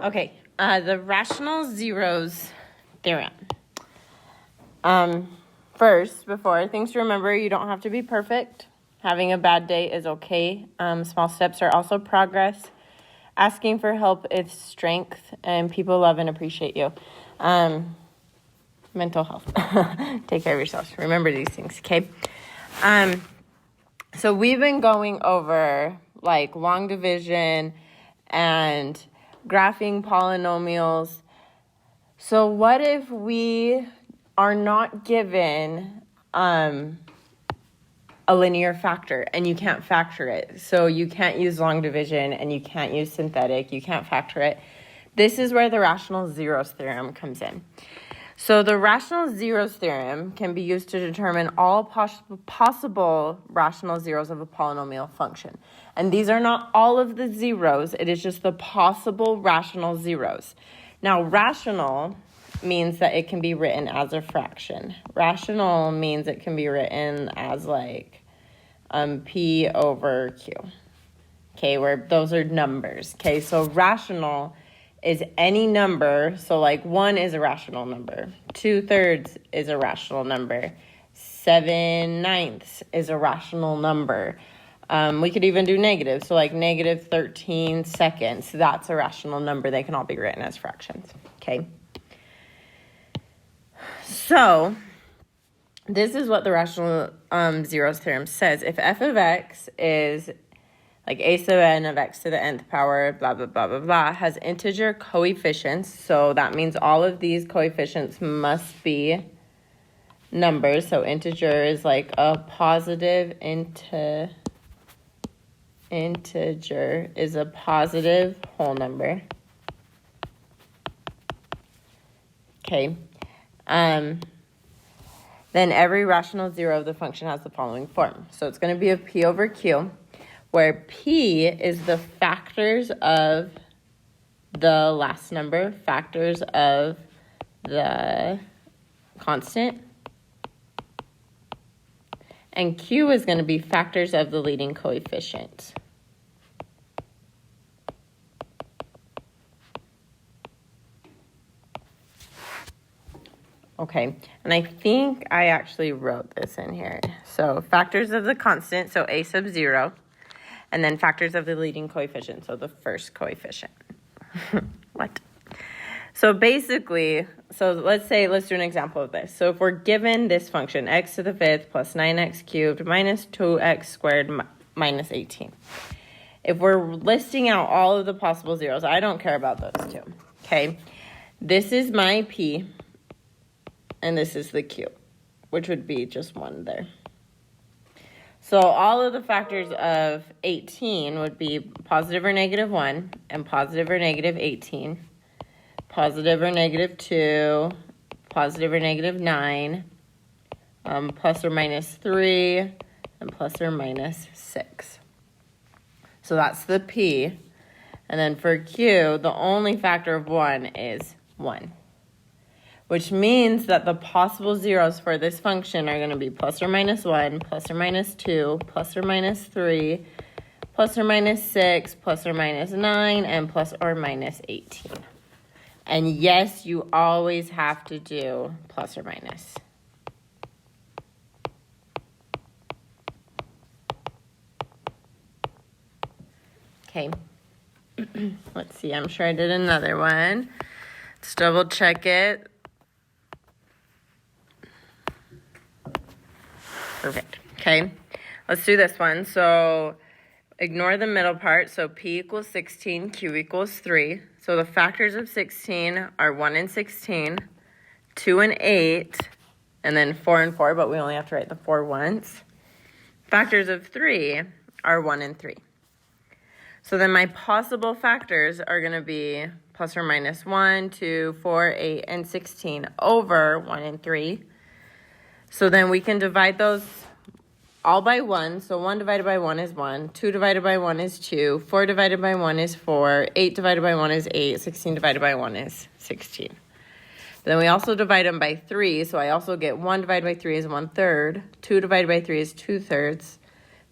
Okay, the rational zeros theorem. First, before things to remember, you don't have to be perfect. Having a bad day is okay. Small steps are also progress. Asking for help is strength, and people love and appreciate you. Mental health. Take care of yourselves. Remember these things, okay? So we've been going over like long division and graphing polynomials. So what if we are not given a linear factor and you can't factor it? So you can't use long division and you can't use synthetic. You can't factor it. This is where the rational zeros theorem comes in. So the rational zeros theorem can be used to determine all possible rational zeros of a polynomial function. And these are not all of the zeros. It is just the possible rational zeros. Now, rational means that it can be written as a fraction. Rational means it can be written as like P over Q. Okay, where those are numbers. Okay, so rational is any number. So like 1 is a rational number. 2/3 is a rational number. 7/9 is a rational number. We could even do negative. So like negative 13 seconds. That's a rational number. They can all be written as fractions. Okay. So this is what the rational zeros theorem says. If f of x is like a sub n of x to the nth power, blah, blah, blah, blah, blah, has integer coefficients. So that means all of these coefficients must be numbers. So integer is like a positive integer is a positive whole number. Okay. Then every rational zero of the function has the following form. So it's going to be a P over Q, where P is the factors of the last number, factors of the constant, and Q is going to be factors of the leading coefficient. Okay, and I think I actually wrote this in here. So factors of the constant, so a sub 0, and then factors of the leading coefficient, so the first coefficient. What? So basically, let's do an example of this. So if we're given this function, x to the 5th plus 9x cubed minus 2x squared minus 18. If we're listing out all of the possible zeros, I don't care about those two, okay? This is my P, and this is the Q, which would be just 1 there. So all of the factors of 18 would be positive or negative 1 and positive or negative 18, positive or negative 2, positive or negative 9, plus or minus 3, and plus or minus 6. So that's the P. And then for Q, the only factor of 1 is 1. Which means that the possible zeros for this function are going to be plus or minus 1, plus or minus 2, plus or minus 3, plus or minus 6, plus or minus 9, and plus or minus 18. And yes, you always have to do plus or minus. Okay. Let's see, I'm sure I did another one. Let's double check it. Perfect. Okay, let's do this one. So ignore the middle part. So P equals 16, Q equals 3. So the factors of 16 are 1 and 16, 2 and 8, and then 4 and 4, but we only have to write the 4 once. Factors of 3 are 1 and 3. So then my possible factors are going to be plus or minus 1, 2, 4, 8, and 16 over 1 and 3. So then we can divide those all by 1. So 1 divided by 1 is 1. 2 divided by 1 is 2. 4 divided by 1 is 4. 8 divided by 1 is 8. 16 divided by 1 is 16. Then we also divide them by 3. So I also get 1 divided by 3 is 1/3. 2 divided by 3 is 2/3.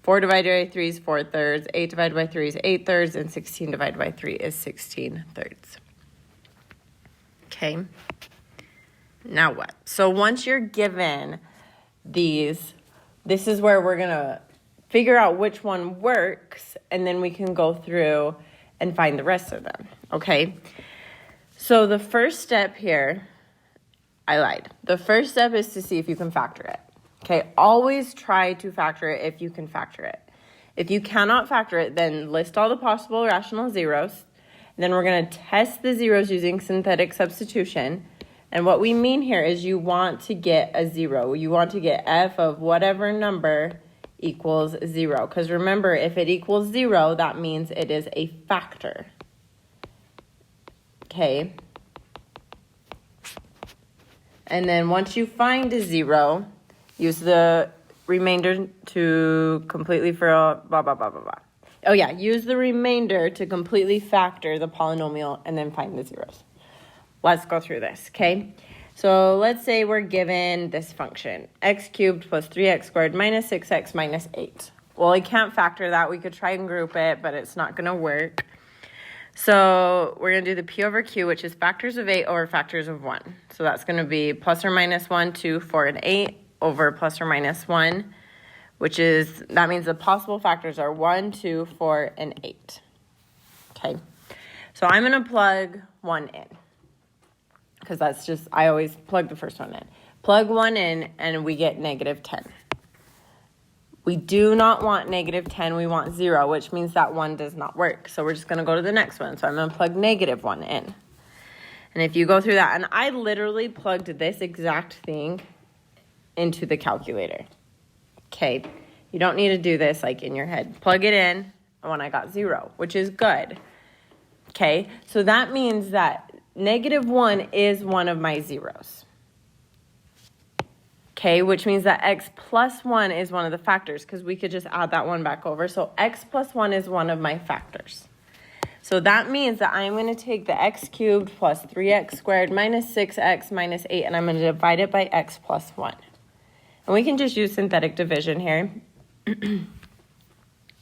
4 divided by 3 is 4/3. 8 divided by 3 is 8/3. And 16 divided by 3 is 16/3. Okay. Now what? So once you're given these, this is where we're going to figure out which one works, and then we can go through and find the rest of them, okay? So the first step here, I lied. The first step is to see if you can factor it, okay? Always try to factor it if you can factor it. If you cannot factor it, then list all the possible rational zeros. Then we're going to test the zeros using synthetic substitution. And what we mean here is you want to get a 0. You want to get f of whatever number equals 0. Because remember, if it equals 0, that means it is a factor. Okay. And then once you find a 0, use the remainder to completely blah, blah, blah, blah, blah. Oh yeah, use the remainder to completely factor the polynomial and then find the zeros. Let's go through this, okay? So let's say we're given this function, x cubed plus 3x squared minus 6x minus 8. Well, I can't factor that. We could try and group it, but it's not going to work. So we're going to do the p over q, which is factors of 8 over factors of 1. So that's going to be plus or minus 1, 2, 4, and 8 over plus or minus 1, which is, that means the possible factors are 1, 2, 4, and 8. Okay, so I'm going to plug 1 in. Because that's just, I always plug the first one in. Plug 1 in and we get negative 10. We do not want negative 10, we want 0, which means that 1 does not work. So we're just going to go to the next one. So I'm going to plug negative 1 in. And if you go through that, and I literally plugged this exact thing into the calculator. Okay, you don't need to do this like in your head. Plug it in when I got 0, which is good. Okay, so that means that negative 1 is one of my zeros. Okay, which means that x plus 1 is one of the factors because we could just add that 1 back over. So x plus 1 is one of my factors. So that means that I'm going to take the x cubed plus 3x squared minus 6x minus 8, and I'm going to divide it by x plus 1. And we can just use synthetic division here.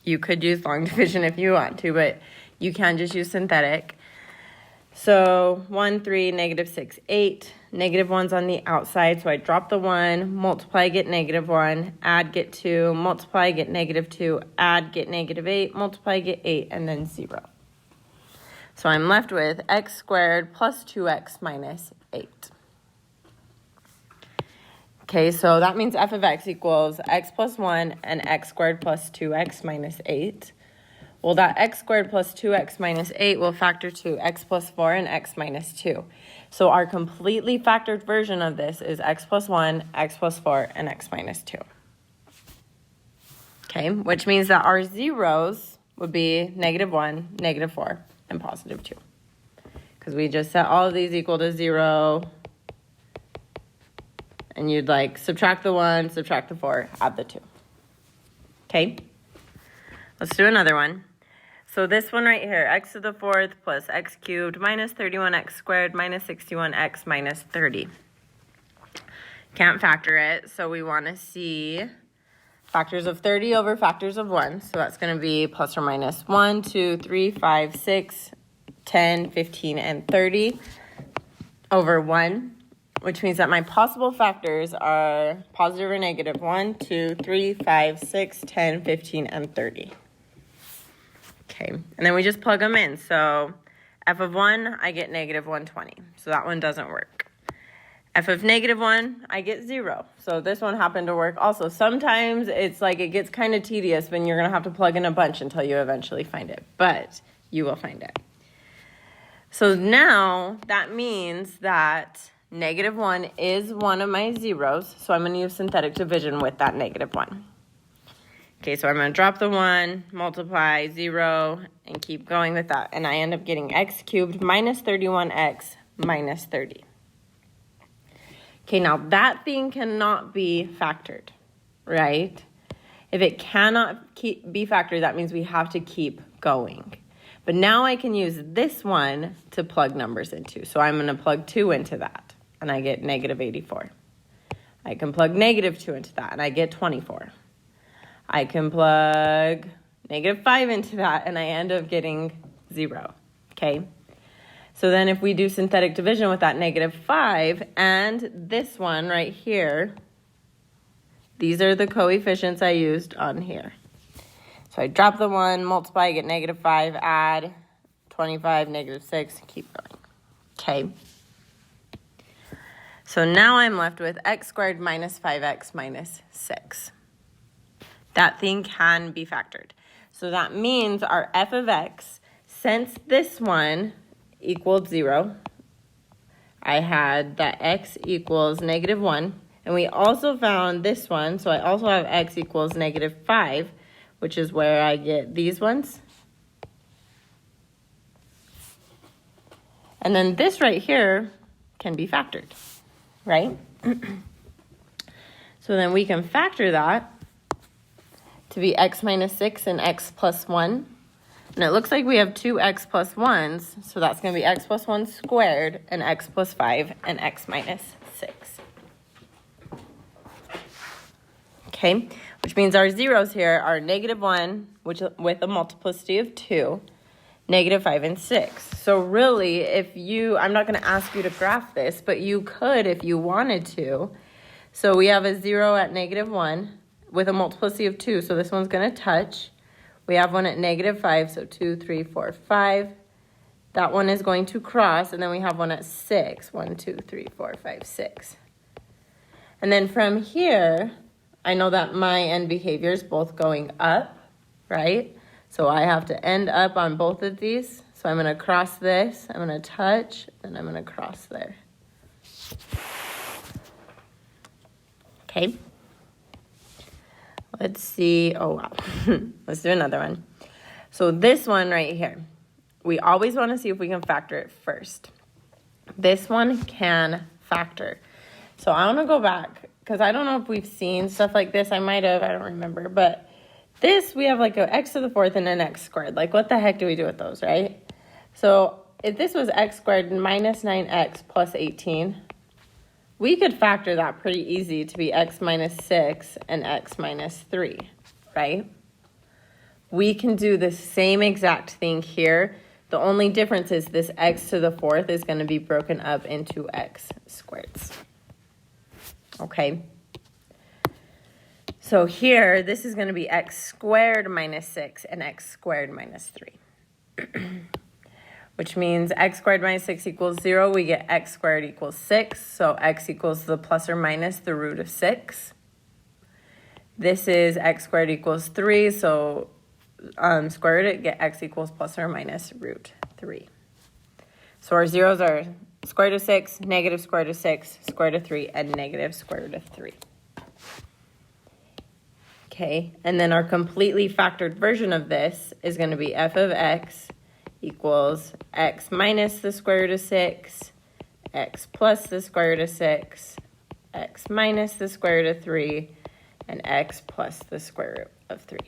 You could use long division if you want to, but you can just use synthetic. So 1, 3, negative 6, 8. Negative 1's on the outside, so I drop the 1, multiply, get negative 1, add, get 2, multiply, get negative 2, add, get negative 8, multiply, get 8, and then 0. So I'm left with x squared plus 2x minus 8. Okay, so that means f of x equals x plus 1 and x squared plus 2x minus 8. Well, that x squared plus 2x minus 8 will factor to x plus 4 and x minus 2. So our completely factored version of this is x plus 1, x plus 4, and x minus 2. Okay, which means that our zeros would be negative 1, negative 4, and positive 2. Because we just set all of these equal to 0. And you'd like subtract the 1, subtract the 4, add the 2. Okay, let's do another one. So this one right here, x to the 4th plus x cubed minus 31x squared minus 61x minus 30. Can't factor it, so we want to see factors of 30 over factors of 1. So that's going to be plus or minus 1, 2, 3, 5, 6, 10, 15, and 30 over 1, which means that my possible factors are positive or negative 1, 2, 3, 5, 6, 10, 15, and 30. Okay, and then we just plug them in. So f of 1, I get negative 120. So that one doesn't work. F of negative 1, I get 0. So this one happened to work also. Sometimes it's like it gets kind of tedious when you're going to have to plug in a bunch until you eventually find it. But you will find it. So now that means that negative 1 is one of my zeros. So I'm going to use synthetic division with that negative 1. Okay, so I'm going to drop the 1, multiply 0, and keep going with that. And I end up getting x cubed minus 31x minus 30. Okay, now that thing cannot be factored, right? If it cannot be factored, that means we have to keep going. But now I can use this one to plug numbers into. So I'm going to plug 2 into that, and I get negative 84. I can plug negative 2 into that, and I get 24. I can plug negative 5 into that, and I end up getting 0, okay? So then if we do synthetic division with that -5 and this one right here, these are the coefficients I used on here. So I drop the 1, multiply, get -5, add 25, -6, keep going. Okay. So now I'm left with x squared minus 5x minus 6. That thing can be factored. So that means our f of x, since this one equaled 0, I had that x equals -1. And we also found this one, so I also have x equals -5, which is where I get these ones. And then this right here can be factored, right? So then we can factor that to be x minus 6 and x plus 1. And it looks like we have two x plus 1s, so that's going to be x plus 1 squared and x plus 5 and x minus 6. Okay, which means our zeros here are -1, which with a multiplicity of 2, -5 and 6. So really, if you, I'm not going to ask you to graph this, but you could if you wanted to. So we have a 0 at -1 with a multiplicity of 2, so this one's going to touch. We have one at -5, so 2, 3, 4, 5. That one is going to cross, and then we have one at 6. 1, 2, 3, 4, 5, 6. And then from here, I know that my end behavior is both going up, right? So I have to end up on both of these. So I'm going to cross this, I'm going to touch, and I'm going to cross there. Okay. Let's see. Oh, wow. Let's do another one. So this one right here, we always want to see if we can factor it first. This one can factor. So I want to go back because I don't know if we've seen stuff like this. I might have. I don't remember. But this, we have like an x to the 4th and an x squared. Like, what the heck do we do with those, right? So if this was x squared minus 9x plus 18, we could factor that pretty easy to be x minus 6 and x minus 3, right? We can do the same exact thing here. The only difference is this x to the 4th is going to be broken up into x squareds. Okay? So here, this is going to be x squared minus 6 and x squared minus 3. Which means x squared minus 6 equals 0. We get x squared equals 6. So x equals the plus or minus the root of 6. This is x squared equals 3. So square root it, get x equals plus or minus root 3. So our zeros are square root of 6, negative square root of 6, square root of 3, and negative square root of 3. Okay, and then our completely factored version of this is going to be f of x equals x minus the square root of 6, x plus the square root of 6, x minus the square root of 3, and x plus the square root of 3.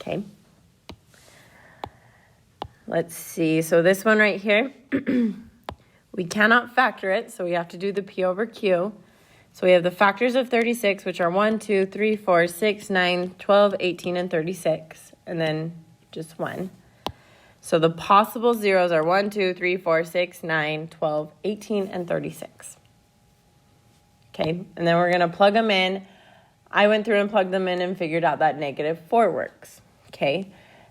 Okay. Let's see. So this one right here, we cannot factor it, so we have to do the P over Q. So we have the factors of 36, which are 1, 2, 3, 4, 6, 9, 12, 18, and 36, and then just 1. So the possible zeros are 1, 2, 3, 4, 6, 9, 12, 18, and 36. Okay, and then we're going to plug them in. I went through and plugged them in and figured out that -4 works. Okay,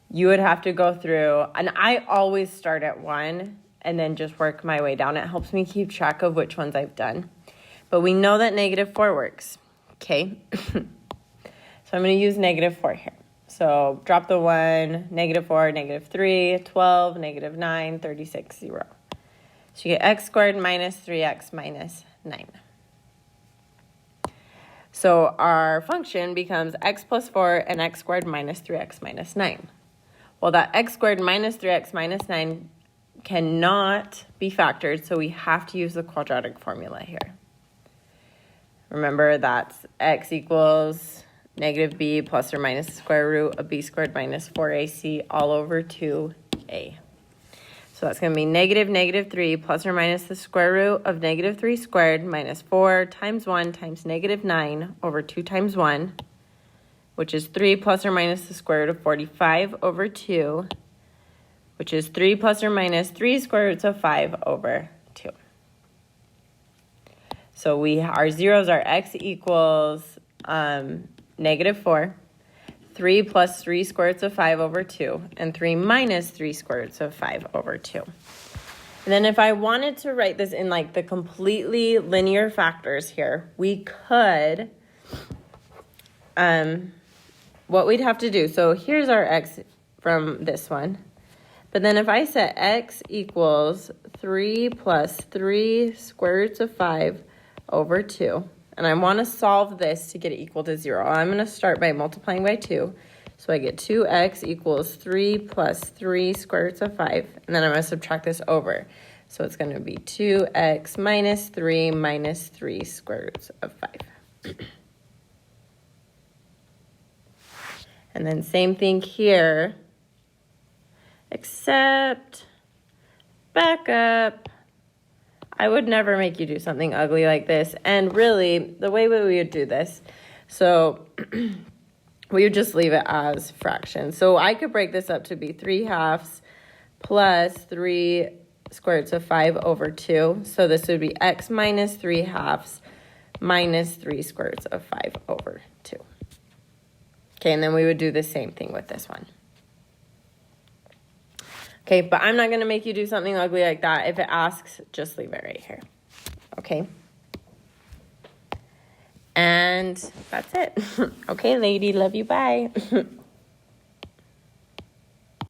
you would have to go through, and I always start at 1 and then just work my way down. It helps me keep track of which ones I've done. But we know that -4 works, okay? So I'm going to use -4 here. So drop the 1, -4, -3, 12, -9, 36, 0. So you get x squared minus 3x minus 9. So our function becomes x plus 4 and x squared minus 3x minus 9. Well, that x squared minus 3x minus 9 cannot be factored, so we have to use the quadratic formula here. Remember, that's x equals negative b plus or minus the square root of b squared minus 4ac all over 2a. So that's going to be -3 plus or minus the square root of -3 squared minus 4 times 1 times -9 over 2 times 1, which is 3 plus or minus the square root of 45 over 2, which is 3 plus or minus 3 square roots of 5 over 2. So our zeros are x equals -4, 3 plus 3 square roots of 5 over 2, and 3 minus 3 square roots of 5 over 2. And then if I wanted to write this in like the completely linear factors here, we could, what we'd have to do, so here's our x from this one. But then if I set x equals 3 plus 3 square roots of 5 over 2, and I want to solve this to get it equal to 0, I'm going to start by multiplying by 2. So I get 2x equals 3 plus 3 square roots of 5, and then I'm going to subtract this over. So it's going to be 2x minus 3 square roots of 5. And then same thing here, except back up. I would never make you do something ugly like this. And really, the way we would do this, so we would just leave it as fractions. So I could break this up to be 3/2 plus 3 square roots of 5 over 2. So this would be x minus 3/2 minus 3 square roots of 5 over 2. Okay, and then we would do the same thing with this one. Okay, but I'm not going to make you do something ugly like that. If it asks, just leave it right here. Okay? And that's it. Okay, lady, love you, bye.